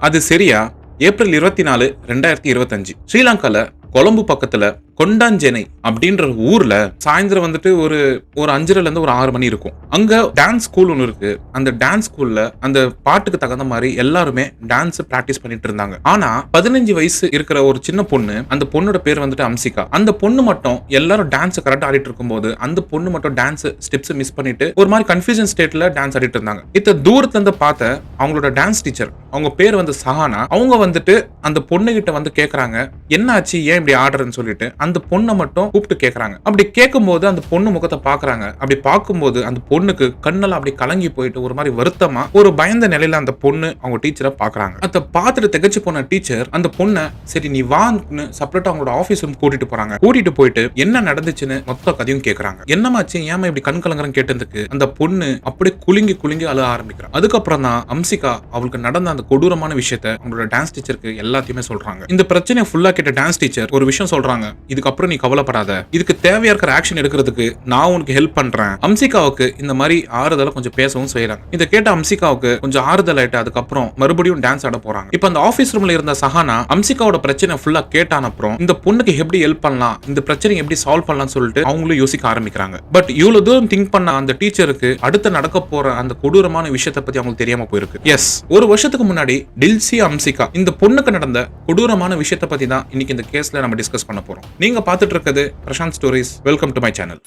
அது சரியா ஏப்ரல் 24, 2025 ஸ்ரீலங்கால கொலம்பு பக்கத்துல கொண்டாஞ்சேனை அப்படின்ற ஊர்ல சாயந்தரம் வந்துட்டு ஒரு 5:30 இருந்து ஒரு 6 மணி இருக்கும். அங்க டான்ஸ் ஸ்கூல் ஒன்று இருக்கு. அந்த டான்ஸ் ஸ்கூல்ல அந்த பாட்டுக்கு தகுந்த மாதிரி எல்லாருமே டான்ஸ் பிராக்டிஸ் பண்ணிட்டு இருந்தாங்க. ஆனா 15 வயசு இருக்கிற ஒரு சின்ன பொண்ணு, அந்த பொண்ணோட பேர் வந்துட்டு அம்சிகா. அந்த பொண்ணு மட்டும் எல்லாரும் டான்ஸ் கரெக்டா ஆடிட்டு இருக்கும்போது அந்த பொண்ணு மட்டும் டான்ஸ் ஸ்டெப்ஸ் மிஸ் பண்ணிட்டு ஒரு மாதிரி கன்ஃபியூஷன் ஸ்டேட்ல டான்ஸ் ஆடிட்டு இருந்தாங்க. இத்த தூரத்துல இருந்து பார்த்த அவங்களோட டான்ஸ் டீச்சர், அவங்க பேர் வந்து சஹானா, அவங்க வந்துட்டு அந்த பொண்ணு கிட்ட வந்து கேக்குறாங்க, என்ன ஆச்சு, ஏன் இப்படி ஆடுறன்னு சொல்லிட்டு அந்த பொண்ணை மட்டும் கூப்பிட்டு கேக்குறாங்க. அப்படி கேட்கும்போது அந்த பொண்ணு முகத்தை பாக்குறாங்க. அப்படி பார்க்கும்போது அந்த பொண்ணுக்கு கண்ணெல்லாம் அப்படி கலங்கி போயிட்டு ஒரு மாதிரி வருத்தமா ஒரு பயந்த நிலையில அந்த பொண்ணு அவங்க டீச்சரை பாக்குறாங்க. அதை பார்த்துட்டு திகச்சு போன டீச்சர் அந்த பொண்ணை சரி நீ வான்னு செப்பரேட்டா அவங்களோட ஆபீஸ் ரூம் கூட்டிட்டு போறாங்க. கூட்டிட்டு போயிட்டு என்ன நடந்துச்சுன்னு மொத்த கதையும் கேக்குறாங்க. என்னமாச்சு, ஏமா இப்படி கண் கலங்குறன்னு கேட்டதுக்கு அந்த பொண்ணு அப்படியே குலுங்கி குலுங்கி அழ ஆரம்பிக்கிறாங்க. அதுக்கப்புறம் தான் அம்சிகா அவளுக்கு நடந்த அந்த கொடூரமான விஷயத்தை அவங்களோட டான்ஸ் டீச்சருக்கு எல்லாத்தையுமே சொல்றாங்க. இந்த பிரச்சனையை ஃபுல்லா கேட்ட டான்ஸ் டீச்சர் ஒரு விஷயம் சொல்றாங்க, இதுக்கப்புறம் நீ கவலைப்படாத, இதுக்கு தேவையா இருக்கிற ஆக்ஷன் எடுக்கிறதுக்கு நான் உனக்கு ஹெல்ப் பண்றேன். அம்சிகாவுக்கு இந்த மாதிரி ஆறுதல கொஞ்சம் பேசவும் செய்யறாங்க. இதை கேட்ட அம்சிகாவுக்கு கொஞ்சம் ஆறுதல் ஆயிட்டு அதுக்கப்புறம் மறுபடியும் டான்ஸ் ஆட போறாங்க. இப்ப அந்த ஆபீஸ் ரூம்ல இருந்த சஹானா அம்சிகாவோட பிரச்சனை ஃபுல்லா கேட்டான அப்புறம் இந்த பொண்ணுக்கு எப்படி ஹெல்ப் பண்ணலாம், இந்த பிரச்சனை எப்படி சால்வ் பண்ணலாம்னு சொல்லிட்டு அவங்களும் யோசிக்க ஆரம்பிக்கிறாங்க. பட் இவ்வளவு தூரம் திங்க் பண்ண அந்த டீச்சருக்கு அடுத்து நடக்க போற அந்த கொடூரமான விஷயத்தை பத்தி அவங்களுக்கு தெரியாம போயிருக்கு. எஸ், ஒரு வருஷத்துக்கு முன்னாடி டில்சி அம்சிகா இந்த பொண்ணுக்கு நடந்த கொடூரமான விஷயத்தை பத்தி தான் இன்னைக்கு இந்த கேஸ்ல நம்ம டிஸ்கஸ் பண்ண போறோம். நீங்க பார்த்துட்டு இருக்கிறது Prasanth stories. Welcome to my channel.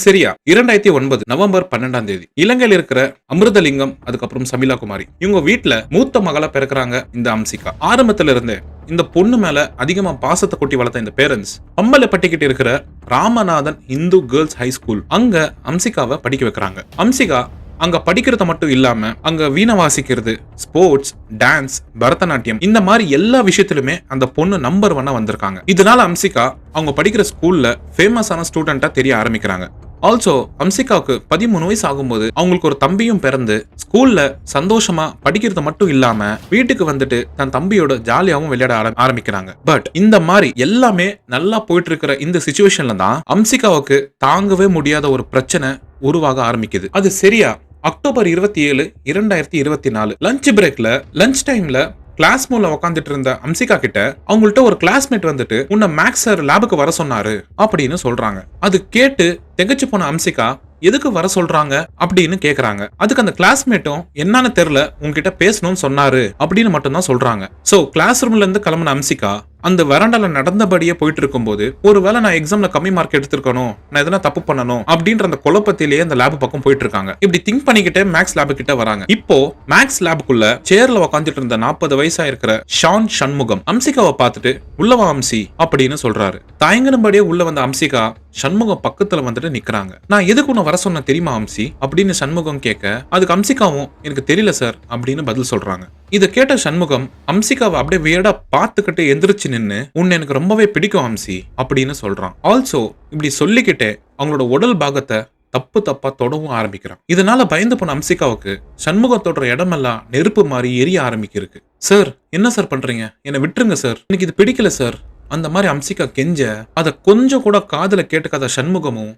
சரியா 2009 நவம்பர் 12 இலங்கையில் இருக்கிற அமிர்தலிங்கம், அதுக்கப்புறம் சமிலா குமாரி, இவங்க வீட்டுல மூத்த மகளா பிறக்கிறாங்க இந்த அம்சிகா. ஆரம்பத்துல இருந்தே இந்த பொண்ணு மேல அதிகமா பாசத்தை கொட்டி வளர்த்த இந்த பேரண்ட்ஸ் பம்பலப்பட்டிக்கிட்டு இருக்கிற Ramanathan Hindu girls high school, அங்க அம்சிகாவை படிக்க வைக்கிறாங்க. அம்சிகா அங்க படிக்கிறது மட்டும் இல்லாம அங்க வீணை வாசிக்கிறது, ஸ்போர்ட்ஸ், டான்ஸ், பரதநாட்டியம், இந்த மாதிரி எல்லா விஷயத்திலுமே அந்த பொண்ணு நம்பர் 1 வந்திருக்காங்க. இதனால அம்சிகா அவங்க படிக்கிற ஸ்கூல்ல ஃபேமஸான ஸ்டூடெண்டா தெரிய ஆரம்பிக்கிறாங்க. ஆல்சோ அம்சிகாவுக்கு 13 வயசு ஆகும்போது அவங்களுக்கு ஒரு தம்பியும் பிறந்து ஸ்கூல்ல சந்தோஷமா படிக்கிறது மட்டும் இல்லாம வீட்டுக்கு வந்துட்டு தன் தம்பியோட ஜாலியாவும் விளையாட ஆரம்பிக்கிறாங்க. பட் இந்த மாதிரி எல்லாமே நல்லா போயிட்டு இருக்கிற இந்த சிச்சுவேஷன்ல தான் அம்சிகாவுக்கு தாங்கவே முடியாத ஒரு பிரச்சனை உருவாக ஆரம்பிக்குது. அது சரியா அக்டோபர் 27, 2024 லஞ்ச் பிரேக்ல, லஞ்ச் டைம்ல கிளாஸ் மூல உட்காந்துட்டு இருந்த அம்சிகா கிட்ட அவங்கள்ட்ட ஒரு கிளாஸ்மேட் வந்துட்டு உன்னை மேக்ஸ் சார் லேபுக்கு வர சொன்னாரு அப்படின்னு சொல்றாங்க. அது கேட்டு திகச்சு போன அம்சிகா எதுக்கு வர சொல்றாங்க அப்படின்னு கேக்குறாங்க. அதுக்கு அந்த கிளாஸ்மேட்டும் என்னன்னு தெரியல, உங்ககிட்ட பேசணும்னு சொன்னாரு அப்படின்னு மட்டும் தான் சொல்றாங்க. சோ கிளாஸ் ரூம்ல இருந்து கிளம்பின அம்சிகா அந்த வராண்டால நடந்தபடியே போயிட்டு இருக்கும்போது ஒருவேளை நான் எக்ஸாம்ல கம்மி மார்க் எடுத்திருக்கணும், நான் எதனா தப்பு பண்ணணும் அப்படின்ற அந்த குழப்பத்திலேயே அந்த லேப் பக்கம் போயிட்டு இருக்காங்க. இப்படி திங்க் பண்ணிக்கிட்டே மேக்ஸ் லேபு கிட்ட வராங்க. இப்போ மேக்ஸ் லேபுக்குள்ள சேர்ல உட்காந்துட்டு இருந்த 40 வயசா இருக்கிற ஷான் சண்முகம் அம்சிகாவை பார்த்துட்டு உள்ளவா அம்சி அப்படின்னு சொல்றாரு. தயங்கினபடியே உள்ள வந்த அம்சிகா சண்முகம் பக்கத்துல வந்துட்டு நிக்கிறாங்க. நான் எதுக்கு உன்னை வர சொன்ன தெரியுமா அம்சி அப்படின்னு சண்முகம் கேட்க, அதுக்கு அம்சிகாவும் எனக்கு தெரியல சார் அப்படின்னு பதில் சொல்றாங்க. இதை கேட்ட சண்முகம் அம்சிகாவை அப்படியே வியடா பார்த்துக்கிட்டு எந்திரிச்சு நின்னு, உன்னை எனக்கு ரொம்பவே பிடிக்கும் அம்சி அப்படின்னு சொல்றான். ஆல்சோ இப்படி சொல்லிக்கிட்டே அவங்களோட உடல் பாகத்தை தப்பா தொடவும் ஆரம்பிக்கிறான். இதனால பயந்து போன அம்சிகாவுக்கு சண்முகத்தோட இடமெல்லாம் நெருப்பு மாதிரி எரிய ஆரம்பிக்கிருக்கு. சார் என்ன சார் பண்றீங்க, என்னை விட்டுருங்க சார், எனக்கு இது பிடிக்கல சார் அந்த மாதிரி அம்சிகா கெஞ்ச, அதை கொஞ்சம் கூட காதுல கேட்டுக்காத சண்முகமும்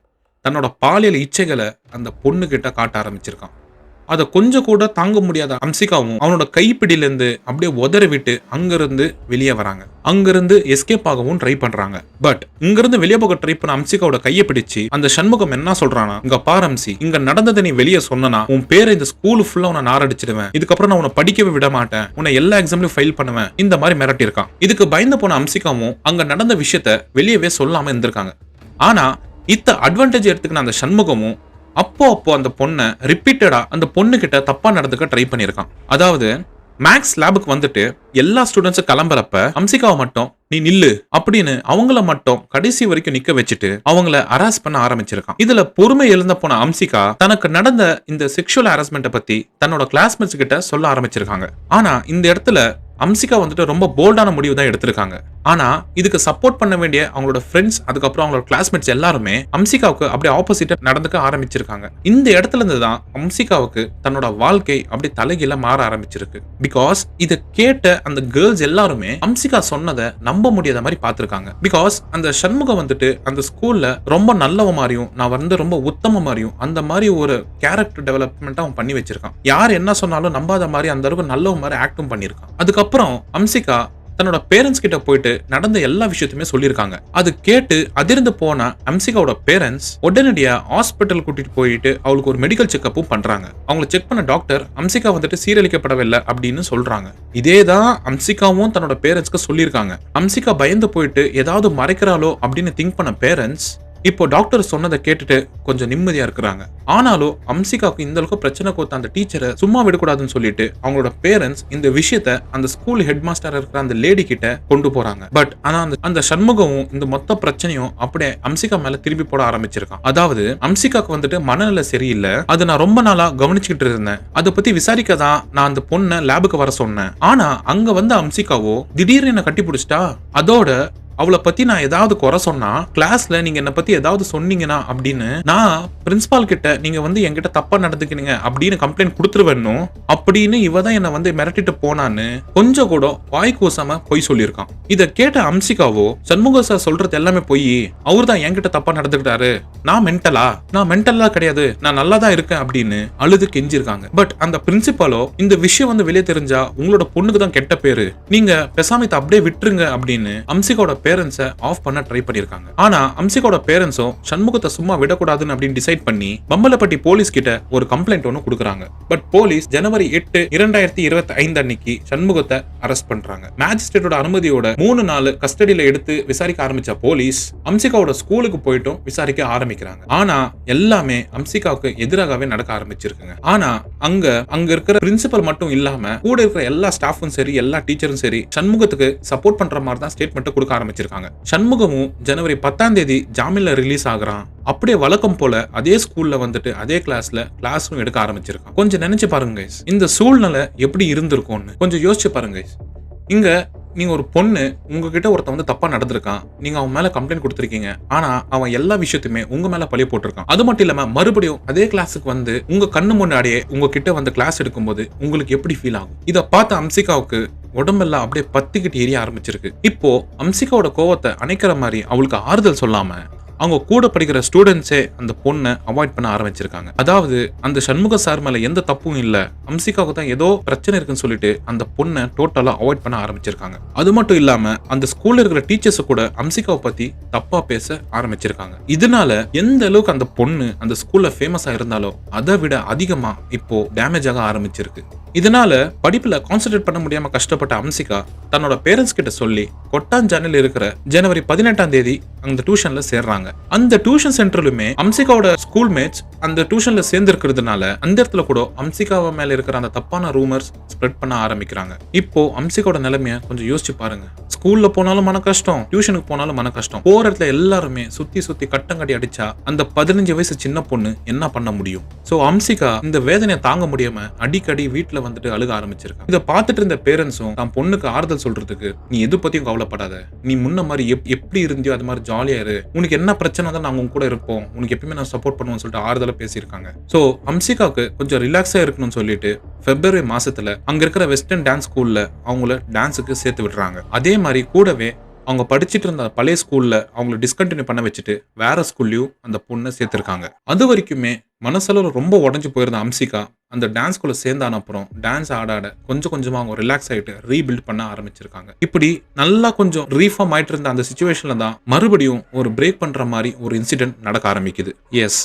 தன்னோட பாலியல் இச்சைகளை அந்த பொண்ணு கிட்ட காட்ட ஆரம்பிச்சிருக்கான். அதை கொஞ்சம் கூட தாங்க முடியாத அம்சிகாவும் அவனோட கைப்பிடியில இருந்து அப்படியே உதறி விட்டு அங்கிருந்து வெளியே வராங்க. அங்கிருந்து எஸ்கேப் ஆகவும் ட்ரை பண்றாங்க. பட் இங்கிருந்து வெளியே போக ட்ரை பண்ண அம்சிகாவோட கையை பிடிச்சு அந்த சண்முகம் என்ன சொல்றானா, இங்க பாரு அம்சி, இங்க நடந்ததை நீ வெளியே சொன்னா உன் பேரை இந்த ஸ்கூல் ஃபுல்லா உன்னை நாரடிச்சிடுவேன், இதுக்கப்புறம் நான் உன்னை படிக்கவே விட மாட்டேன், உன்னை எல்லா எக்ஸாம்லயும் ஃபெயில் பண்ணுவேன், இந்த மாதிரி மிரட்டி இருக்கான். இதுக்கு பயந்து போன அம்சிகாவும் அங்க நடந்த விஷயத்த வெளியவே சொல்லாம இருந்திருக்காங்க. ஆனா இத்த அட்வான்டேஜ் எடுத்துக்கின அந்த சண்முகமும் அப்போ அந்த பொண்ணை ரிப்பீட்டடா அந்த பொண்ணு கிட்ட தப்பா நடந்துக்க ட்ரை பண்ணிருக்கான். அதாவது மேக்ஸ் லேபுக்கு வந்துட்டு எல்லா ஸ்டூடெண்ட்ஸும் கிளம்புறப்ப அம்சிகாவை மட்டும் நீ நில்லு அப்படின்னு அவங்கள மட்டும் கடைசி வரைக்கும் நிக்க வச்சுட்டு அவங்கள ஹராஸ் பண்ண ஆரம்பிச்சிருக்கான். இதுல பொறுமை எழுந்த போன அம்சிகா தனக்கு நடந்த இந்த செக்ஷுவல் ஹராஸ்மெண்ட்டை பத்தி தன்னோட கிளாஸ்மேட்ஸ் கிட்ட சொல்ல ஆரம்பிச்சிருக்காங்க. ஆனா இந்த இடத்துல அம்சிகா வந்துட்டு ரொம்ப போல்டான முடிவு தான் எடுத்திருக்காங்க. ஆனா இதுக்கு சப்போர்ட் பண்ண வேண்டிய அவங்களோட ஃப்ரெண்ட்ஸ், அதுக்கப்புறம் அவங்களோட கிளாஸ்மேட்ஸ் எல்லாருமே அம்சிகாவுக்கு அப்படியே ஆப்போசிட்டா நடந்துக்க ஆரம்பிச்சிருக்காங்க. இந்த இடத்துல இருந்து தான் அம்சிகாவுக்கு தன்னோட வாழ்க்கை அப்படி தலைகீழ மாற ஆரம்பிச்சிருக்கு. பிகாஸ் இத கேட்ட அந்த கேர்ள்ஸ் எல்லாருமே அம்சிகா சொன்னதை நம்ப முடியாத மாதிரி பார்த்திருக்காங்க. பிகாஸ் அந்த சண்முகம் வந்துட்டு அந்த ஸ்கூல்ல ரொம்ப நல்லவ மாதிரியும், நான் வந்து ரொம்ப உத்தம மாதிரியும், அந்த மாதிரி ஒரு கேரக்டர் டெவலப்மெண்ட் அவன் பண்ணி வச்சிருக்கான். யார் என்ன சொன்னாலும் நம்பாத மாதிரி அந்த அளவுக்கு நல்லவ மாதிரி ஆக்டும் பண்ணிருக்கான். அதுக்கப்புறம் அம்சிகா தன்னோட பேரண்ட்ஸ் கிட்ட போயிட்டு நடந்த எல்லா விஷயத்தையுமே சொல்லியிருக்காங்க. அது கேட்டு அதிர்ந்து போன அம்சிகாவோட பேரண்ட்ஸ் உடனடியா ஹாஸ்பிட்டல் கூட்டிட்டு போயிட்டு அவளுக்கு ஒரு மெடிக்கல் செக்அப்பும் பண்றாங்க. அவங்களை செக் பண்ண டாக்டர் அம்சிகா வந்துட்டு சீரழிக்கப்படவில்லை அப்படின்னு சொல்றாங்க. இதேதான் அம்சிகாவும் தன்னோட பேரண்ட்ஸ்க்கு சொல்லியிருக்காங்க. அம்சிகா பயந்து போயிட்டு ஏதாவது மறைக்கிறாளோ அப்படின்னு திங்க் பண்ண பேரண்ட்ஸ் இப்போ டாக்டர் சொன்னதை கேட்டுட்டு கொஞ்சம் நிம்மதியா இருக்கிறாங்க. ஆனாலும் அம்சிகாவுக்கு இந்த அளவுக்கு பிரச்சனை கொடுத்த அந்த டீச்சரை சும்மா விடக்கூடாதுன்னு சொல்லிட்டு அவங்களோட பேரண்ட்ஸ் இந்த விஷயத்த அந்த ஸ்கூல் ஹெட் மாஸ்டர் இருக்கிற அந்த லேடி கிட்ட கொண்டு போறாங்க. பட் ஆனா அந்த சண்முகமும் இந்த மொத்த பிரச்சனையும் அப்படியே அம்சிகா மேல திருப்பி போட ஆரம்பிச்சிருக்கான். அதாவது அம்சிகாக்கு வந்துட்டு மனநிலை சரியில்லை, அது நான் ரொம்ப நாளா கவனிச்சுக்கிட்டு இருந்தேன், அதை பத்தி விசாரிக்க தான் நான் அந்த பொண்ணை லேபுக்கு வர சொன்னேன். ஆனா அங்க வந்து அம்சிகாவோ திடீர்னு என்ன கட்டி பிடிச்சிட்டா. அதோட அவளை பத்தி நான் ஏதாவது குறை சொன்னா, கிளாஸ்ல நீங்க என்ன பத்தி ஏதாவது சொன்னீங்கன்னா அப்படின்னு நான் பிரின்சிபால் கிட்ட நீங்க வந்து என்கிட்ட தப்பா நடந்துக்கினீங்க அப்படின்னு கம்ப்ளைண்ட் கொடுத்துருவேணும் அப்படின்னு இவ தான் என்ன வந்து மிரட்டிட்டு போனான்னு கொஞ்சம் கூட வாய் கூசாம பொய் சொல்லியிருக்கான். இத கேட்ட அம்சிகாவோ சண்முக சார் சொல்றது எல்லாமே பொய், அவர் தான் என்கிட்ட தப்பா நடந்துக்கிட்டாரு, நான் மென்டலா கிடையாது, நான் நல்லா தான் இருக்கேன் அப்படின்னு அழுது கெஞ்சிருக்காங்க. பட் அந்த பிரின்சிபாலோ இந்த விஷயம் வந்து வெளியே தெரிஞ்சா உங்களோட பொண்ணுக்கு தான் கெட்ட பேரு, நீங்க பெசாமித்த அப்படியே விட்டுருங்க அப்படின்னு அம்சிகாவோட பேரண்ட்ஸை ஆஃப் பண்ண ட்ரை பண்ணிருக்காங்க. ஆனா அம்சிகாவோட பேரண்ட்ஸும் சண்முகத்தை சும்மா விடக்கூடாதுன்னு அப்படின்னு டிசைட் பண்ணி பம்பலப்பட்டி போலீஸ் கிட்ட ஒரு கம்ப்ளைண்ட் ஒன்னு கொடுக்குறாங்க. பட் போலீஸ் ஜனவரி 8, 2025 அன்னைக்கு சண்முகத்தை அரெஸ்ட் பண்றாங்க. மேஜிஸ்ட்ரேட்டோட அனுமதியோட 3 நாள் கஸ்டடியில எடுத்து விசாரிக்க ஆரம்பிச்ச போலீஸ் அம்சிகாவோட ஸ்கூலுக்கு போயிட்டும் விசாரிக்க ஆரம்பிக்கிறாங்க. ஆனா எல்லாமே அம்சிகாவுக்கு எதிராகவே நடக்க ஆரம்பிச்சிருக்குங்க. ஆனா அங்க இருக்கிற பிரின்சிபல் மட்டும் இல்லாம கூட இருக்கிற எல்லா ஸ்டாஃபும் சரி, எல்லா டீச்சரும் சரி சண்முகத்துக்கு சப்போர்ட் பண்ற மாதிரி தான் ஸ்டேட்மெண்ட் கொடுக்க ஆரம்பிச்சிருக்காங்க. சண்முகமும் ஜனவரி 10ஆம் தேதி ஜாமீன்ல ரிலீஸ் ஆகுறான். அப்படியே வழக்கம் போல அதே ஸ்கூல்ல வந்துட்டு அதே கிளாஸும் எடுக்க ஆரம்பிச்சிருக்கான். கொஞ்சம் நினைச்சு பாருங்க guys, இந்த சூழ்நிலை எப்படி இருந்திருக்கும்னு கொஞ்சம் யோசிச்சு பாருங்க guys. இங்க நீங்க ஒரு பொண்ணு உங்ககிட்ட ஒருத்தன் வந்து தப்பா நடந்திருக்கான், நீங்க அவன் மேல கம்ப்ளைண்ட் கொடுத்திருக்கீங்க, ஆனா அவன் எல்லா விஷயத்தையுமே உங்க மேல பழிய போட்டிருக்கான். அது மட்டும் இல்லாம மறுபடியும் அதே கிளாஸுக்கு வந்து உங்க கண்ணு முன்னாடியே உங்ககிட்ட வந்து கிளாஸ் எடுக்கும்போது உங்களுக்கு எப்படி ஃபீல் ஆகும்? இத பார்த்த அம்சிகாவுக்கு உடம்பெல்லாம் அப்படியே பத்திக்கிட்டு எரிய ஆரம்பிச்சிருக்கு. இப்போ அம்சிகாவோட கோவத்தை அணைக்கிற மாதிரி அவளுக்கு ஆறுதல் சொல்லாம அவங்க கூட படிக்கிற ஸ்டூடெண்ட்ஸே அந்த பொண்ணை அவாய்ட் பண்ண ஆரம்பிச்சிருக்காங்க. அதாவது அந்த சண்முக சார் மேல எந்த தப்பும் இல்ல, அம்சிகாவுக்கு தான் ஏதோ பிரச்சனை இருக்குன்னு சொல்லிட்டு அந்த பொண்ணை டோட்டலா அவாய்ட் பண்ண ஆரம்பிச்சிருக்காங்க. அது மட்டும் இல்லாம அந்த ஸ்கூல்ல இருக்கிற டீச்சர்ஸ் கூட அம்சிகாவை பத்தி தப்பா பேச ஆரம்பிச்சிருக்காங்க. இதனால எந்த அளவுக்கு அந்த பொண்ணு அந்த ஸ்கூல்ல ஃபேமஸா இருந்தாலோ அதை விட அதிகமா இப்போ டேமேஜ் ஆக ஆரம்பிச்சிருக்கு. இதனால படிப்புல கான்சென்ட்ரேட் பண்ண முடியாம கஷ்டப்பட்ட அம்சிகா தன்னோட பேரண்ட்ஸ் கிட்ட சொல்லி கொட்டாஞ்சானில் இருக்கிற ஜனவரி 18ஆம் தேதி அந்த டியூஷன்ல சேர்றாங்க. அந்த டியூஷன் சென்டர்லுமே அம்சிகாவோட ஸ்கூல் மேட்ஸ் அந்த டியூஷன்ல சேர்ந்து இருக்கிறதுனால அந்த இடத்துல கூட அம்சிகாவ மேல இருக்கிற அந்த தப்பான ரூமர்ஸ் ஸ்ப்ரெட் பண்ண ஆரம்பிக்கிறாங்க. இப்போ அம்சிகாவோட நிலைமைய கொஞ்சம் யோசிச்சு பாருங்க. ஸ்கூல்ல போனாலும் மன கஷ்டம், டியூஷனுக்கு போனாலும் மன கஷ்டம், போற இடத்துல எல்லாருமே சுத்தி கட்டங்கடி அடிச்சா அந்த 15 வயசு சின்ன பொண்ணு என்ன பண்ண முடியும்? சோ அம்சிகா இந்த வேதனையை தாங்க முடியாம அடிக்கடி வீட்டுல வந்துட்டு அழுக ஆரம்பிச்சிருக்காங்க. இதை பார்த்துட்டு இருந்த பேரண்ட்ஸும் தான் பொண்ணுக்கு ஆறுதல் சொல்றதுக்கு நீ எது பத்தியும் கவலைப்படாத, நீ முன்ன மாதிரி எப்படி இருந்தியோ அது மாதிரி ஜாலியா இரு, உனக்கு என்ன பிரச்சனை தான் நாங்க உங்க கூட இருப்போம், உனக்கு எப்பயுமே நான் சப்போர்ட் பண்ணுவோம்னு சொல்லிட்டு ஆறுதலா பேசியிருக்காங்க. சோ அம்சிகாவுக்கு கொஞ்சம் ரிலாக்ஸா இருக்கணும்னு சொல்லிட்டு பிப்ரவரி மாசத்துல அங்க இருக்கிற வெஸ்டர்ன் டான்ஸ் ஸ்கூல்ல அவங்கள டான்ஸுக்கு சேர்த்து விடுறாங்க. அதே மாதிரி கூடவே அவங்க படிச்சுட்டு இருந்த பழைய ஸ்கூல்ல அவங்களை டிஸ்கண்டினியூ பண்ண வச்சுட்டு வேற ஸ்கூல்லயும் அந்த பொண்ணை சேர்த்திருக்காங்க. அது வரைக்குமே மனசளவு ரொம்ப உடஞ்சு போயிருந்த அம்சிகா அந்த டான்ஸ் ஸ்கூல்ல சேர்ந்தான அப்புறம் டான்ஸ் ஆட கொஞ்சம் கொஞ்சமா அவங்க ரிலாக்ஸ் ஆயிட்டு ரீபில்ட் பண்ண ஆரம்பிச்சிருக்காங்க. இப்படி நல்லா கொஞ்சம் ரீஃபார்ம் ஆயிட்டு இருந்த அந்த சிச்சுவேஷன்ல தான் மறுபடியும் ஒரு பிரேக் பண்ற மாதிரி ஒரு இன்சிடென்ட் நடக்க ஆரம்பிக்குது. எஸ்,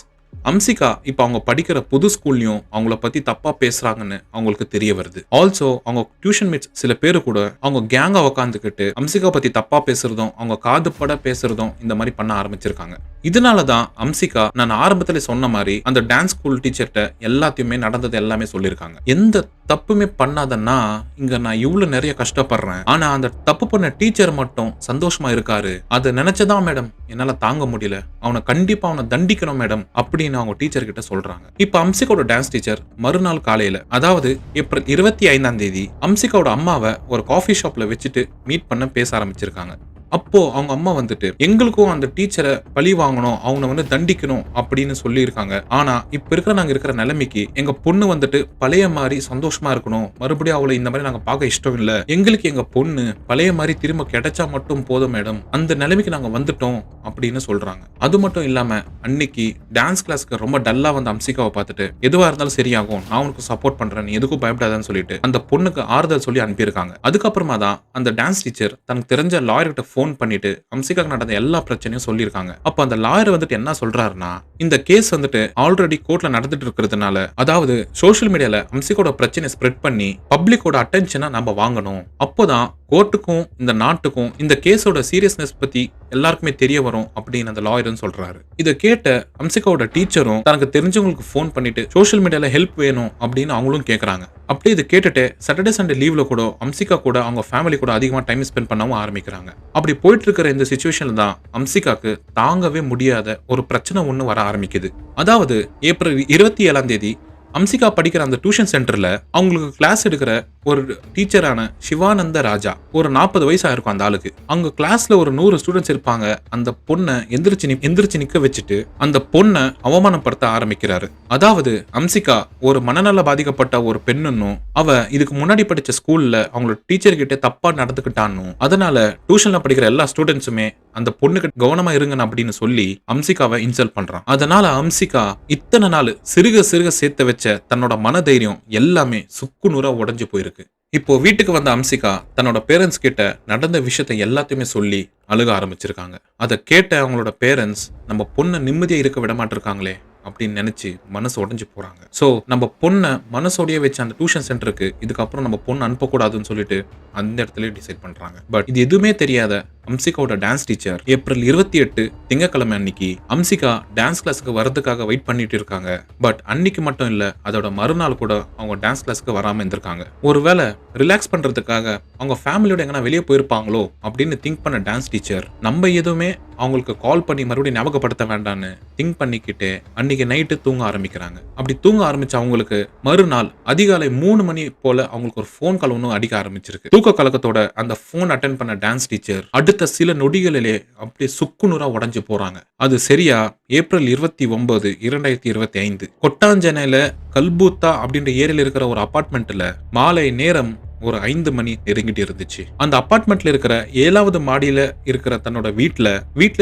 அம்சிகா இப்ப அவங்க படிக்கிற புது ஸ்கூல்லயும் அவங்கள பத்தி தப்பா பேசுறாங்கன்னு அவங்களுக்கு தெரிய வருது. ஆல்சோ அவங்க டியூஷன் மேட்ஸ் சில பேரு கூட அவங்க கேங்கா உட்காந்துக்கிட்டு அம்சிகா பத்தி தப்பா பேசுறதும் அவங்க காது பட பேசுறதும் இந்த மாதிரி பண்ண ஆரம்பிச்சிருக்காங்க. இதனாலதான் அம்சிகா நான் ஆரம்பத்துல சொன்ன மாதிரி அந்த டான்ஸ் ஸ்கூல் டீச்சர்ட்ட எல்லாத்தையுமே நடந்தது எல்லாமே சொல்லியிருக்காங்க. எந்த தப்புமே பண்ணாதன்னா இங்க நான் இவ்வளவு நிறைய கஷ்டப்படுறேன், ஆனா அந்த தப்பு பண்ண டீச்சர் மட்டும் சந்தோஷமா இருக்காரு, அதை நினைச்சதான் மேடம் என்னால தாங்க முடியல, அவனை கண்டிப்பா அவனை தண்டிக்கணும் மேடம் அப்படி அப்படின்னு அவங்க டீச்சர் கிட்ட சொல்றாங்க. இப்ப அம்சிகாவோட டான்ஸ் டீச்சர் மறுநாள் காலையில, அதாவது ஏப்ரல் 25ஆம் தேதி அம்சிகாவோட அம்மாவை ஒரு காஃபி ஷாப்ல வச்சுட்டு மீட் பண்ண பேச ஆரம்பிச்சிருக்காங்க. அப்போ அவங்க அம்மா வந்துட்டு, எங்களுக்கும் அந்த டீச்சரை பழி வாங்கணும், அவனை தண்டிக்கணும் அப்படின்னு சொல்லியிருக்காங்க. ஆனா இப்ப நாங்க இருக்கிற நிலைமைக்கு எங்க பொண்ணு வந்துட்டு பழைய மாதிரி சந்தோஷமா இருக்கணும், மறுபடியும் அவளை இந்த மாதிரி நாங்க பார்க்க இஷ்டம் இல்ல. எங்களுக்கு எங்க பொண்ணு பழைய மாதிரி திரும்ப கிடைச்சா மட்டும் போதும் மேடம், அந்த நிலைமைக்கு நாங்க வந்துட்டோம் அப்படின்னு சொல்றாங்க. அது மட்டும் இல்லாம அன்னைக்கு டான்ஸ் கிளாஸ்க்கு ரொம்ப டல்லா வந்த அம்சிகாவை பார்த்துட்டு, எதுவா இருந்தாலும் சரியாகும், நான் உனக்கு சப்போர்ட் பண்றேன், நீ எதுக்கும் பயப்படாதான்னு சொல்லிட்டு அந்த பொண்ணுக்கு ஆறுதல் சொல்லி அனுப்பியிருக்காங்க. அதுக்கப்புறமா தான் அந்த டான்ஸ் டீச்சர் தனக்கு தெரிஞ்ச லாயர் கிட்ட போன் பண்ணிட்டு அம்சிகாக்கு நடந்த எல்லா பிரச்சனையும் சொல்லியிருக்காங்க. அப்ப அந்த லாயர் வந்துட்டு என்ன சொல்றாருன்னா, இந்த கேஸ் வந்துட்டு ஆல்ரெடி கோர்ட்ல நடந்துட்டு இருக்கிறதுனால, அதாவது சோஷியல் மீடியால அம்சிகாவோட பிரச்சனை ஸ்ப்ரெட் பண்ணி பப்ளிக்கோட அட்டென்ஷனை நம்ம வாங்கணும். அப்போதான் கோர்ட்டுக்கும் இந்த நாட்டுக்கும் இந்த கேஸோட சீரியஸ்னஸ் பத்தி எல்லாருக்குமே தெரிய வரும் அப்படின்னு அந்த லாயர் சொல்றாரு. இதை கேட்ட அம்சிகாவோட டீச்சரும் தனக்கு தெரிஞ்சவங்களுக்கு போன் பண்ணிட்டு சோஷியல் மீடியால ஹெல்ப் வேணும் அப்படின்னு அவங்களும் கேட்கறாங்க. அப்படியே இதை கேட்டுட்டு சாட்டர்டே சண்டே லீவ்ல கூட அம்சிகா கூட அவங்க ஃபேமிலி கூட அதிகமா டைம் ஸ்பெண்ட் பண்ணவும் ஆரம்பிக்கிறாங்க. அப்படி போயிட்டு இருக்கிற இந்த சிச்சுவேஷன்ல தான் அம்சிகாக்கு தாங்கவே முடியாத ஒரு பிரச்சனை ஒண்ணு வர ஆரம்பிக்குது. அதாவது ஏப்ரல் 27ஆம் தேதி அம்சிகா படிக்கிற அந்த டியூஷன் சென்டர்ல அவங்களுக்கு கிளாஸ் எடுக்கிற ஒரு டீச்சரான சிவானந்த ராஜா, ஒரு 40 வயசா இருக்கும் அந்த ஆளுக்கு. அங்க கிளாஸ்ல ஒரு 100 ஸ்டூடெண்ட்ஸ் இருப்பாங்க. அந்த பொண்ணை எந்திரிச்சு நிக்க வச்சுட்டு அந்த பொண்ணை அவமானப்படுத்த ஆரம்பிக்கிறாரு. அதாவது அம்சிகா ஒரு மனநல பாதிக்கப்பட்ட ஒரு பெண்ணுன்னும், அவ இதுக்கு முன்னாடி படிச்ச ஸ்கூல்ல அவங்களோட டீச்சர் கிட்ட தப்பா நடந்துக்கிட்டான்னும், அதனால டியூஷன்ல படிக்கிற எல்லா ஸ்டூடெண்ட்ஸுமே அந்த பொண்ணுக்கு கவனமா இருங்க அப்படின்னு சொல்லி அம்சிகாவை இன்சல்ட் பண்றான். அதனால அம்சிகா இத்தனை நாள் சிறுக சிறுக சேர்த்து வச்ச தன்னோட மனதைரியம் எல்லாமே சுக்குநூறா உடைஞ்சு போயிருக்கு. இப்போ வீட்டுக்கு வந்த அம்சிகா தன்னோட பேரண்ட்ஸ் கிட்ட நடந்த விஷயத்தை எல்லாத்தையுமே சொல்லி அழுக ஆரம்பிச்சிருக்காங்க. அதை கேட்ட அவங்களோட பேரண்ட்ஸ், நம்ம பொண்ணை நிம்மதியா இருக்க விட மாட்டிருக்காங்களே அப்படின்னு நினைச்சு மனசு உடைஞ்சு போறாங்க. சோ நம்ம பொண்ணை மனசோடைய வச்சு அந்த டியூஷன் சென்டருக்கு இதுக்கப்புறம் நம்ம பொண்ணு அனுப்பக்கூடாதுன்னு சொல்லிட்டு அந்த இடத்துல டிசைட் பண்றாங்க. பட் இது எதுவுமே தெரியாத அம்சிகாவோட டான்ஸ் டீச்சர் ஏப்ரல் 28 திங்கட்கிழமை அன்னைக்கு அம்சிகா டான்ஸ் கிளாஸுக்கு வரதுக்காக வெயிட் பண்ணிட்டு இருக்காங்க. பட் அன்னைக்கு மட்டும் இல்ல, அதோட மறுநாள் கூட அவங்க டான்ஸ் கிளாஸ்க்கு வராம இருந்திருக்காங்க. ஒருவேளை ரிலாக்ஸ் பண்றதுக்காக அவங்க ஃபேமிலியோட எங்கன்னா வெளியே போயிருப்பாங்களோ அப்படின்னு திங்க் பண்ண டான்ஸ் டீச்சர், நம்ம எதுவுமே அவங்களுக்கு கால் பண்ணி மறுபடியும் ஞாபகப்படுத்த வேண்டாம்னு திங்க் பண்ணிக்கிட்டு அன்னைக்கு நைட்டு தூங்க ஆரம்பிக்கிறாங்க. அப்படி தூங்க ஆரம்பிச்ச அவங்களுக்கு மறுநாள் அதிகாலை 3 மணி போல அவங்களுக்கு ஒரு போன் கால் ஒன்று அடிக்க ஆரம்பிச்சிருக்கு. தூக்க கலக்கத்தோட அந்த போன் அட்டென்ட் பண்ண டான்ஸ் டீச்சர் அடுத்த சில நொடிகளிலே அப்படியே சுக்குநூறா உடைஞ்சு போறாங்க. அது சரியா ஏப்ரல் 29, 2025 கொட்டாஞ்சனையில கல்பூத்தா அப்படின்ற ஏரியில இருக்கிற ஒரு அபார்ட்மெண்ட்ல மாலை நேரம் ஒரு 5 மணி நெருங்கிட்டு இருந்துச்சு. அந்த அபார்ட்மெண்ட்ல இருக்கிற 7வது மாடியில இருக்கிற தன்னோட வீட்டுல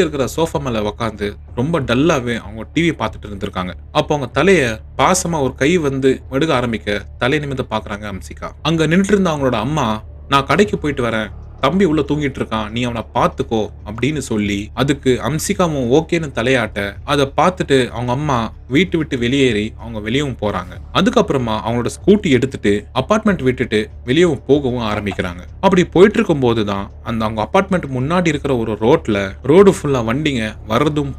இருக்கிற சோஃபா மேல உட்காந்து ரொம்ப டல்லாவே அவங்க டிவி பார்த்துட்டு இருந்திருக்காங்க. அப்போ அவங்க தலைய பாசமா ஒரு கை மெடுக ஆரம்பிக்க தலை நிமிர்ந்து பாக்குறாங்க அம்சிகா. அங்க நின்று இருந்த அவங்களோட அம்மா, நான் கடைக்கு போயிட்டு வரேன், தம்பி உள்ள தூங்கிட்டு இருக்கான், நீ அவனை பாத்துக்கோ அப்படின்னு சொல்லி அதுக்கு அம்சிகாவும் ஓகேன்னு தலையாட்ட, அதை பார்த்துட்டு அவங்க அம்மா வீட்டு விட்டு வெளியேறி அவங்க வெளியவும் போறாங்க. அதுக்கப்புறமா அவங்களோட ஸ்கூட்டி எடுத்துட்டு அபார்ட்மெண்ட் விட்டுட்டு வெளியவும் போகவும் ஆரம்பிக்கிறாங்க. அப்படி போயிட்டு இருக்கும் போதுதான் அவங்க அபார்ட்மெண்ட் முன்னாடி இருக்கிற ஒரு ரோடு ஃபுல்லா வண்டிங்க வர்றதும்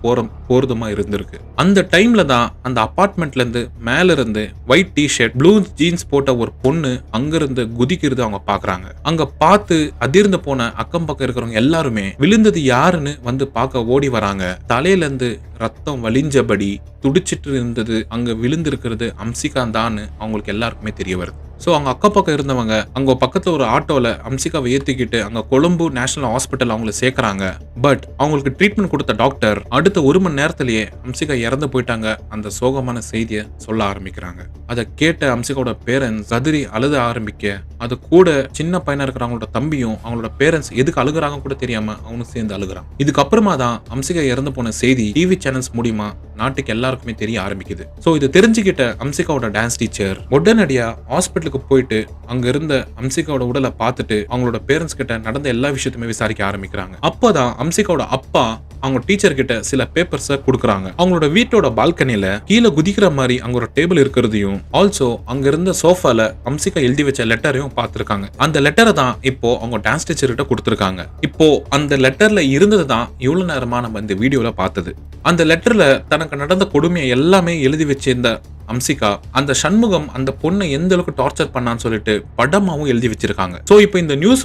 போறதுமா இருந்திருக்கு. அந்த டைம்ல தான் அந்த அபார்ட்மெண்ட்ல இருந்து மேல இருந்து ஒயிட் டிஷர்ட் ப்ளூ ஜீன்ஸ் போட்ட ஒரு பொண்ணு அங்கிருந்து குதிக்கிறது அவங்க பாக்குறாங்க. அங்க பார்த்து அதிர்ந்து போன அக்கம் பக்கம் இருக்கிறவங்க எல்லாருமே விழுந்தது யாருன்னு பார்க்க ஓடி வராங்க. தலையில இருந்து ரத்தம் வலிஞ்சபடி துடிச்சிட்டு இருந்தது அங்க விழுந்திருக்கிறது அம்சிகா தான் அவங்களுக்கு எல்லாருக்குமே தெரிய வருது. சோ அவங்க அக்க பக்கம் இருந்தவங்க அங்க பக்கத்துல ஒரு ஆட்டோல அம்சிகாவை ஏத்திக்கிட்டு அங்க கொழும்பு நேஷனல் ஹாஸ்பிட்டல் அவங்களை சேர்க்கறாங்க. பட் அவங்களுக்கு ட்ரீட்மெண்ட் கொடுத்த டாக்டர் அடுத்த 1 மணி நேரத்திலேயே அம்சிகா இறந்து போயிட்டாங்க அந்த சோகமான செய்தியை சொல்ல ஆரம்பிக்கிறாங்க. அதை கேட்ட அம்சிகாவோட பேரண்ட்ஸ் கதறி அழுத ஆரம்பிக்க, அது கூட சின்ன பையனா இருக்கிற அவங்களோட தம்பியும் அவங்களோட பேரண்ட்ஸ் எதுக்கு அழுகுறாங்க கூட தெரியாம அவனும் சேர்ந்து அழுகுறான். இதுக்கப்புறமா தான் அம்சிகா இறந்து போன செய்தி டிவி சேனல்ஸ் மூலியமா நாட்டுக்கு எல்லாருக்குமே தெரிய ஆரம்பிக்குது. சோ இது தெரிஞ்சுக்கிட்ட அம்சிகாவோட டான்ஸ் டீச்சர் உடனடியா ஹாஸ்பிட்டலுக்கு போயிட்டு அங்க இருந்த அம்சிகாவோட உடலை பார்த்துட்டு அவங்களோட பேரண்ட்ஸ் கிட்ட நடந்த எல்லா விஷயத்தையுமே விசாரிக்க ஆரம்பிக்கிறாங்க. அப்போதான் அம்சிகாவோட அப்பா அவங்க டீச்சர் கிட்ட சில பேப்பர்ஸ கொடுக்குறாங்க. அவங்களோட வீட்டோட பால்கனில கீழே குதிக்கிற மாதிரி அங்க ஒரு டேபிள் இருக்கிறதையும், ஆல்சோ அங்க இருந்த சோஃபால அம்சிகா எழுதி வச்ச லெட்டரையும் பார்த்திருக்காங்க. அந்த லெட்டரை தான் இப்போ அவங்க டான்ஸ் டீச்சர் கிட்ட கொடுத்திருக்காங்க. இப்போ அந்த லெட்டர்ல இருந்தது தான் இவ்வளவு நேரமா நம்ம இந்த வீடியோல பார்த்தது. அந்த லெட்டர்ல தனக்கு நடந்த கொடுமையை எல்லாமே எழுதி வச்சிருந்த அம்சிகா அந்த சண்முகம் அந்த பொண்ணை எந்த அளவுக்கு டார்ச்சர் பண்ணான்னு சொல்லிட்டு படமாவும் எழுதி வச்சிருக்காங்க. சோ இப்போ இந்த நியூஸ்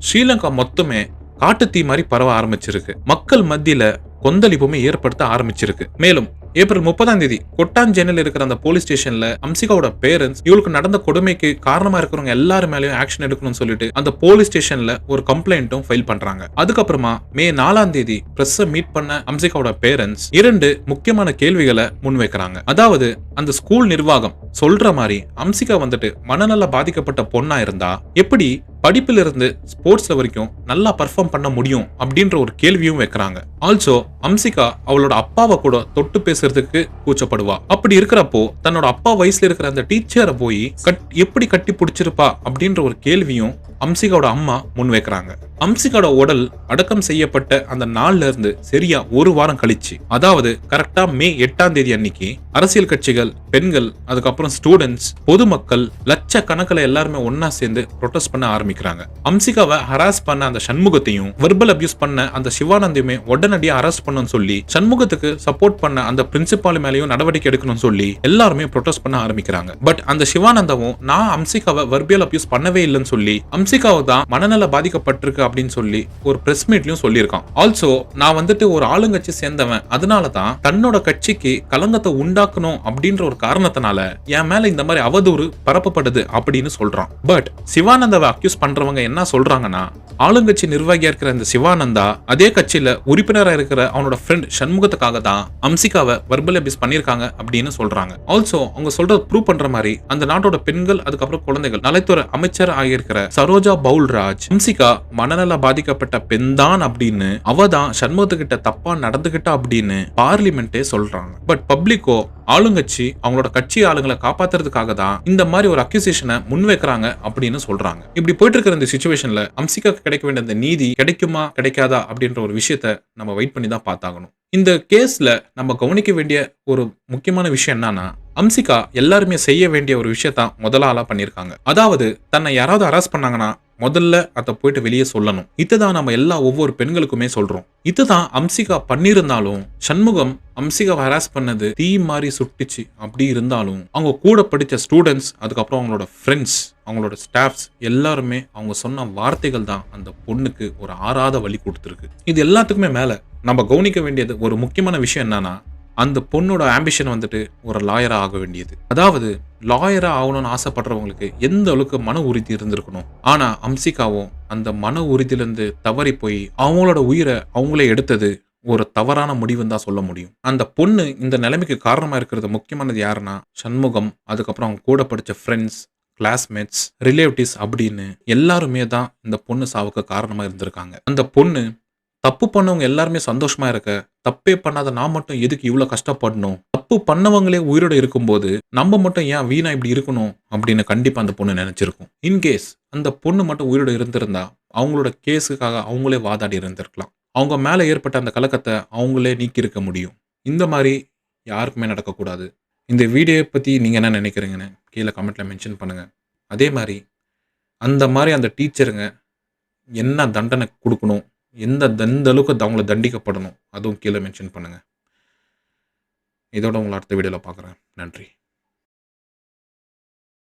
ஸ்ரீலங்கா மொத்தமே காட்டு தீ மாதிரி பரவ ஆரம்பிச்சிருக்கு. மக்கள் மத்தியில கொந்தளிப்புமே ஏற்படுத்த ஆரம்பிச்சிருக்கு. மேலும் ஏப்ரல் 30ஆம் தேதி கொட்டாஞ்சேனையில் இருக்கிற அந்த போலீஸ் ஸ்டேஷன்ல அம்சிகாவோட பேரண்ட்ஸ் இவளுக்கு நடந்த கொடுமைக்கு காரணமா இருக்கிறவங்க எல்லாரும் மேலயும் ஆக்ஷன் எடுக்கணும்னு சொல்லிட்டு அந்த போலீஸ் ஸ்டேஷன்ல ஒரு கம்ப்ளைண்ட்டும் ஃபைல் பண்றாங்க. அதுக்கப்புறமா மே 4ஆம் தேதி பிரஸ் மீட் பண்ண அம்சிகாவோட பேரண்ட்ஸ் 2 முக்கியமான கேள்விகளை முன்வைக்கிறாங்க. அதாவது அந்த ஸ்கூல் நிர்வாகம் சொல்ற மாதிரி அம்சிகா வந்துட்டு மனநல பாதிக்கப்பட்ட பொண்ணா இருந்தா எப்படி படிப்பில இருந்து ஸ்போர்ட்ஸ்ல வரைக்கும் நல்லா பர்ஃபார்ம் பண்ண முடியும் அப்படின்ற ஒரு கேள்வியும் வைக்கிறாங்க. ஆல்சோ அம்சிகா அவளோட அப்பாவை கூட தொட்டு பேசுறதுக்கு கூச்சப்படுவா. அப்படி இருக்கிறப்போ தன்னோட அப்பா வயசுல இருக்கிற அந்த டீச்சரை போய் எப்படி கட்டி பிடிச்சிருப்பா அப்படின்ற ஒரு கேள்வியும் அம்சிகாவோட அம்மா முன்வைக்கிறாங்க. அம்சிகாவோட உடல் அடக்கம் செய்யப்பட்ட அந்த நாள்ல இருந்து சரியா ஒரு வாரம் கழிச்சு, அதாவது கரெக்டா மே 8ஆம் தேதி அன்னைக்கு அரசியல் கட்சிகள், பெண்கள், அதுக்கப்புறம் ஸ்டூடெண்ட்ஸ், பொதுமக்கள் லட்சக்கணக்கில் எல்லாருமே ஒன்னா சேர்ந்து ப்ரொடெஸ்ட் பண்ண ஆரம்பிக்கிறாங்க. அம்சிகாவை ஹராஸ் பண்ண அந்த சண்முகத்தையும் வெர்பல் அபியூஸ் பண்ண அந்த சிவானந்தையுமே உடனடியாக அரெஸ்ட் பண்ணணும்னு சொல்லி சண்முகத்துக்கு சப்போர்ட் பண்ண அந்த பிரின்சிபால் மேலேயும் நடவடிக்கை எடுக்கணும்னு சொல்லி எல்லாருமே ப்ரொடெஸ்ட் பண்ண ஆரம்பிக்கிறாங்க. பட் அந்த சிவானந்தாவும் நான் அம்சிகாவை வெர்பல் அபியூஸ் பண்ணவே இல்லைன்னு சொல்லி அம்சிகாவை தான் மனநல பாதிக்கப்பட்டிருக்கு அப்படின்னு சொல்லி ஒரு பிரஸ் மீட்லயும் சொல்லியிருக்கான். ஆல்சோ நான் வந்துட்டு ஒரு ஆளுங்கட்சி சேர்ந்தவன், அதனாலதான் தன்னோட கட்சிக்கு கலங்கத்தை உண்டாக்கணும் அப்படின்ற ஒரு காரணத்தினால என் மேல இந்த மாதிரி அவதூறு பரப்பப்படுது அப்படின்னு சொல்றான். பட் சிவானந்தாவை அக்யூஸ் பண்றவங்க என்ன சொல்றாங்கன்னா, ஆளுங்கட்சி நிர்வாகியா இருக்கிற இந்த சிவானந்தா அதே கட்சியில உறுப்பினரா இருக்கிற அவனோட ஃப்ரெண்ட் சண்முகத்துக்காக தான் அம்சிகாவை வெர்பல் அபியூஸ் பண்ணிருக்காங்க அப்படின்னு சொல்றாங்க. ஆல்சோ அவங்க சொல்றது ப்ரூவ் பண்ற மாதிரி அந்த நாட்டோட பெண்கள் அதுக்கப்புறம் குழந்தைகள் நலத்துறை அமைச்சர் ஆகியிருக்கிற சரோஜா பவுல்ராஜ் அம்சிகா மனநல பாதிக்கப்பட்ட பெண் தான் அப்படின்னு, அவ தான் சண்முகத்துக்கிட்ட தப்பா நடந்துகிட்டா அப்படின்னு பார்லிமெண்டே சொல்றாங்க. பட் பப்ளிக்கோ ஆளுங்கட்சி அவங்களோட கட்சி ஆளுங்களை காப்பாத்துறதுக்காக தான் இந்த மாதிரி ஒரு அக்யூசேஷனை முன்வைக்கிறாங்க அப்படின்னு சொல்றாங்க. இப்படி போயிட்டு இருக்கிற இந்த சிச்சுவேஷன்ல அம்சிகாக்கு கிடைக்க வேண்டிய இந்த நீதி கிடைக்குமா கிடைக்காதா அப்படின்ற ஒரு விஷயத்த நம்ம வெயிட் பண்ணி தான் பார்த்தாகணும். இந்த கேஸ்ல நம்ம கவனிக்க வேண்டிய ஒரு முக்கியமான விஷயம் என்னன்னா, அம்சிகா எல்லாருமே செய்ய வேண்டிய ஒரு விஷயத்தான் முதலாளா பண்ணிருக்காங்க. அதாவது தன்னை யாராவது அரெஸ்ட் பண்ணாங்கன்னா முதல்ல அதை போயிட்டு வெளியே சொல்லணும். இதுதான் நம்ம எல்லா ஒவ்வொரு பெண்களுக்குமே சொல்றோம். இதுதான் அம்சிகா பண்ணிருந்தாலும் சண்முகம் அம்சிகாவை ஹராஸ் பண்ணது தீ மாதிரி சுட்டுச்சு. அப்படி இருந்தாலும் அவங்க கூட படித்த ஸ்டூடெண்ட்ஸ், அதுக்கப்புறம் அவங்களோட ஃப்ரெண்ட்ஸ், அவங்களோட ஸ்டாஃப்ஸ் எல்லாருமே அவங்க சொன்ன வார்த்தைகள் தான் அந்த பொண்ணுக்கு ஒரு ஆறாத வழி கொடுத்துருக்கு. இது எல்லாத்துக்குமே மேல நம்ம கவனிக்க வேண்டியது ஒரு முக்கியமான விஷயம் என்னன்னா, அந்த பொண்ணோட ஆம்பிஷன் வந்துட்டு ஒரு லாயரா ஆக வேண்டியது. அதாவது லாயரா ஆகணும்னு ஆசைப்படுறவங்களுக்கு எந்த அளவுக்கு மன உறுதி இருந்திருக்கணும். ஆனா அம்சிகாவும் அந்த மன உறுதியிலிருந்து தவறி போய் அவங்களோட உயிரை அவங்களே எடுத்தது ஒரு தவறான முடிவுன்னு தான் சொல்ல முடியும். அந்த பொண்ணு இந்த நிலைமைக்கு காரணமா இருக்கிறது முக்கியமானது யாருன்னா சண்முகம், அதுக்கப்புறம் அவங்க கூட படிச்ச ஃப்ரெண்ட்ஸ், கிளாஸ்மேட்ஸ், ரிலேட்டிவ்ஸ் அப்படின்னு எல்லாருமே தான் இந்த பொண்ணு சாவுக்கு காரணமா இருந்திருக்காங்க. அந்த பொண்ணு தப்பு பண்ணவங்க எல்லாருமே சந்தோஷமா இருக்க, தப்பே பண்ணாத நான் மட்டும் எதுக்கு இவ்வளவு கஷ்டப்படணும், தப்பு பண்ணவங்களே உயிரோட இருக்கும்போது நம்ம மட்டும் ஏன் வீணா இப்படி இருக்கணும் அப்படின்னு கண்டிப்பா அந்த பொண்ணு நினைச்சிருக்கும். இன்கேஸ் அந்த பொண்ணு மட்டும் உயிரோட இருந்திருந்தா அவங்களோட கேஸுக்காக அவங்களே வாதாடி இருந்திருக்கலாம். அவங்க மேல ஏற்பட்ட அந்த கலக்கத்தை அவங்களே நீக்கி இருக்க முடியும். இந்த மாதிரி யாருக்குமே நடக்கக்கூடாது. இந்த வீடியோ பத்தி நீங்க என்ன நினைக்கிறீங்கன்னு கீழே கமெண்ட்ல மென்ஷன் பண்ணுங்க. அதே மாதிரி அந்த டீச்சருங்க என்ன தண்டனை கொடுக்கணும், எந்த அளவுக்கு அவங்கள தண்டிக்கப்படணும் அதுவும் கீழே மென்ஷன் பண்ணுங்க. இதோட உங்களை அடுத்த வீடியோல பார்க்குறேன். நன்றி.